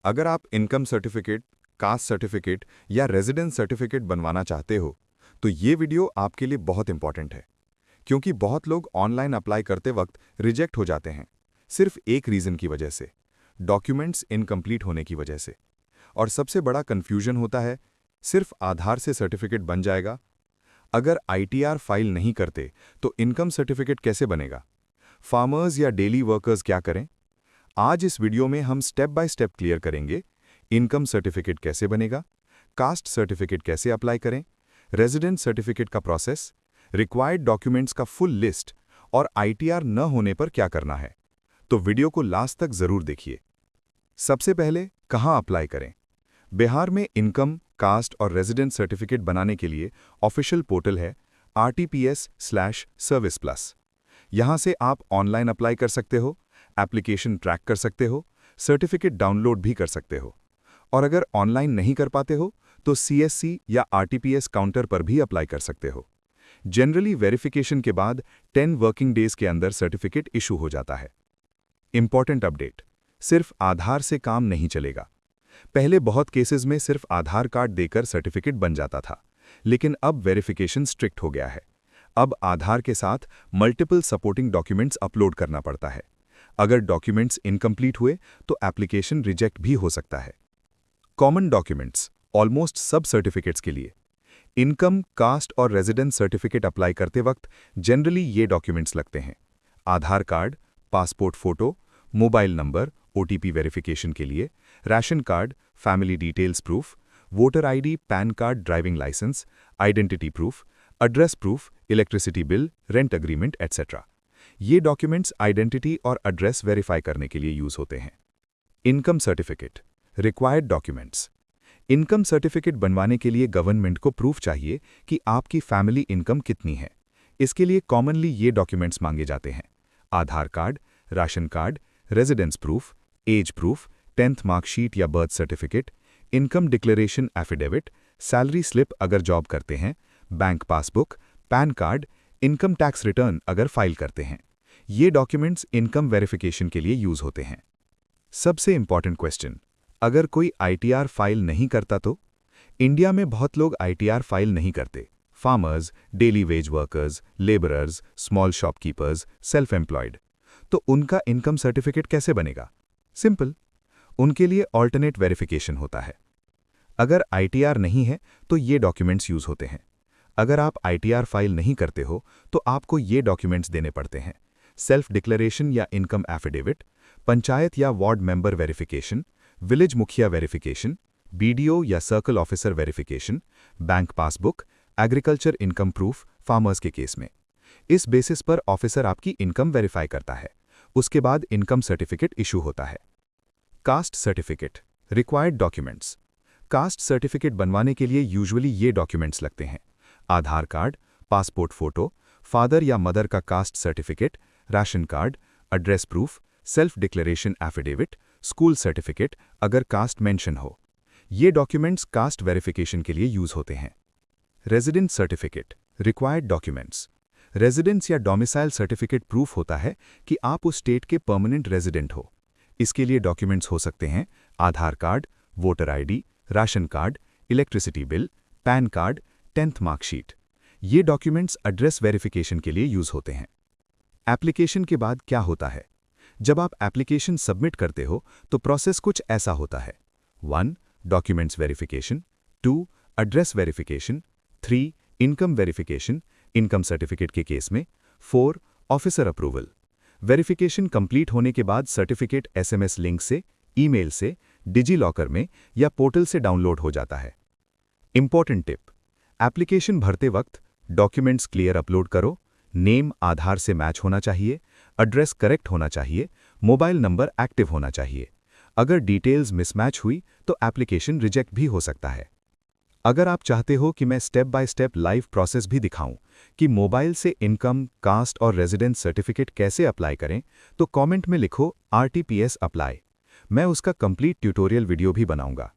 अगर आप income certificate, caste certificate या रेजिडेंस सर्टिफिकेट बनवाना चाहते हो, तो ये वीडियो आपके लिए बहुत इंपॉर्टेंट है, क्योंकि बहुत लोग ऑनलाइन अप्लाई करते वक्त रिजेक्ट हो जाते हैं, सिर्फ एक रीज़न की वजह से, डॉक्यूमेंट्स इनकम्प्लीट होने की वजह से। और सबसे बड़ा कन्फ्यूजन होता है, सिर्फ आधार से सर्टिफिकेट बन जाएगा? अगर आईटीआर फाइल नहीं करते, तो इनकम सर्टिफिकेट कैसे बनेगा? फार्मर्स या डेली वर्कर्स क्या करें? आज इस वीडियो में हम स्टेप बाय स्टेप क्लियर करेंगे, इनकम सर्टिफिकेट कैसे बनेगा, कास्ट सर्टिफिकेट कैसे अप्लाई करें, रेजिडेंट सर्टिफिकेट का प्रोसेस, रिक्वायर्ड डॉक्यूमेंट्स का फुल लिस्ट और आईटीआर न होने पर क्या करना है। तो वीडियो को लास्ट तक जरूर देखिए। सबसे पहले कहां अप्लाई करें? बिहार में इनकम, कास्ट और रेजिडेंट सर्टिफिकेट बनाने के लिए ऑफिशियल पोर्टल है RTPS/Service+। यहां से आप ऑनलाइन अप्लाई कर सकते हो, एप्लीकेशन ट्रैक कर सकते हो, सर्टिफिकेट डाउनलोड भी कर सकते हो। और अगर ऑनलाइन नहीं कर पाते हो तो CSC या RTPS काउंटर पर भी अप्लाई कर सकते हो। जनरली वेरिफिकेशन के बाद 10 वर्किंग डेज के अंदर सर्टिफिकेट इशू हो जाता है। इंपॉर्टेंट अपडेट, सिर्फ आधार से काम नहीं चलेगा। पहले बहुत केसेस में सिर्फ आधार कार्ड देकर सर्टिफिकेट बन जाता था, लेकिन अब वेरिफिकेशन स्ट्रिक्ट हो गया है। अब आधार के साथ मल्टीपल सपोर्टिंग डॉक्यूमेंट्स अपलोड करना पड़ता है। अगर डॉक्यूमेंट्स इनकम्प्लीट हुए तो एप्लीकेशन रिजेक्ट भी हो सकता है। कॉमन डॉक्यूमेंट्स ऑलमोस्ट सब सर्टिफिकेट्स के लिए इनकम, कास्ट और रेजिडेंस सर्टिफिकेट अप्लाई करते वक्त जनरली ये डॉक्यूमेंट्स लगते हैं: Aadhaar card, passport photo, mobile number OTP verification के लिए, ration card, family details proof, voter ID, PAN card, driving licence, identity proof, address proof, electricity bill, rent agreement etcetera. ये documents identity और address verify करने के लिए use होते हैं। Income certificate, required documents. Income certificate बनवाने के लिए गवर्नमेंट को प्रूफ चाहिए कि आपकी फैमिली इनकम कितनी है। इसके लिए कॉमनली ये डॉक्यूमेंट्स मांगे जाते हैं: Aadhaar card, ration card, residence proof, age proof, 10th marksheet या birth certificate, income declaration affidavit, salary slip अगर जॉब करते हैं, bank passbook, PAN card, income tax return अगर फाइल करते हैं। ये डॉक्यूमेंट्स इनकम वेरिफिकेशन के लिए यूज होते हैं। सबसे इंपॉर्टेंट क्वेश्चन, अगर कोई आईटीआर फाइल नहीं करता तो? इंडिया में बहुत लोग आईटीआर फाइल नहीं करते। Farmers, daily veg workers, labourers, small shopkeepers, self employed. तो उनका इनकम सर्टिफिकेट कैसे बनेगा? सिंपल, उनके लिए ऑल्टरनेट वेरिफिकेशन होता है। अगर आईटीआर नहीं है तो ये डॉक्यूमेंट्स यूज होते हैं। अगर आप आईटीआर फाइल नहीं करते हो तो आपको ये डॉक्यूमेंट्स देने पड़ते हैं: सेल्फ डिक्लेरेशन या इनकम एफिडेविट, पंचायत या वार्ड मेंबर वेरिफिकेशन, विलेज मुखिया वेरिफिकेशन, BDO या circle officer verification, bank passbook, agriculture income proof farmers के केस में। इस बेसिस पर ऑफिसर आपकी इनकम वेरीफाई करता है। उसके बाद इनकम सर्टिफिकेट इशू होता है। Caste certificate, required documents. Caste certificate बनवाने के लिए यूजुअली ये डॉक्यूमेंट्स लगते हैं: Aadhaar card, passport photo, father या मदर का caste certificate, ration card, address proof, self declaration affidavit, school certificate अगर कास्ट मेंशन हो। ये डॉक्यूमेंट्स कास्ट वेरिफिकेशन के लिए यूज होते हैं। Resident certificate, required documents. Residence या डोमिसाइल सर्टिफिकेट प्रूफ होता है कि आप उस स्टेट के परमानेंट रेजिडेंट हो। इसके लिए डॉक्यूमेंट्स हो सकते हैं: Aadhaar card, voter ID, ration card, electricity bill, PAN card, 10th marksheet. ये डॉक्यूमेंट्स एड्रेस वेरिफिकेशन के लिए यूज होते हैं। एप्लीकेशन के बाद क्या होता है? जब आप एप्लीकेशन सबमिट करते हो तो प्रोसेस कुछ ऐसा होता है: 1. Documents verification, 2. Address verification, 3. Income verification income certificate के केस में, 4. Officer approval. वेरिफिकेशन कंप्लीट होने के बाद सर्टिफिकेट SMS लिंक से, ईमेल से, डिजी लॉकर में या पोर्टल से डाउनलोड हो जाता है। इंपॉर्टेंट टिप, एप्लीकेशन भरते वक्त डॉक्यूमेंट्स क्लियर अपलोड करो। नेम आधार से मैच होना चाहिए, एड्रेस करेक्ट होना चाहिए, मोबाइल नंबर एक्टिव होना चाहिए। अगर डिटेल्स मिसमैच हुई तो एप्लीकेशन रिजेक्ट भी हो सकता है। अगर आप चाहते हो कि मैं step by step live process भी दिखाऊं कि मोबाइल से इनकम, कास्ट और रेजिडेंस सर्टिफिकेट कैसे अप्लाई करें, तो कमेंट में लिखो RTPS अप्लाई। मैं उसका कंप्लीट ट्यूटोरियल वीडियो भी बनाऊंगा।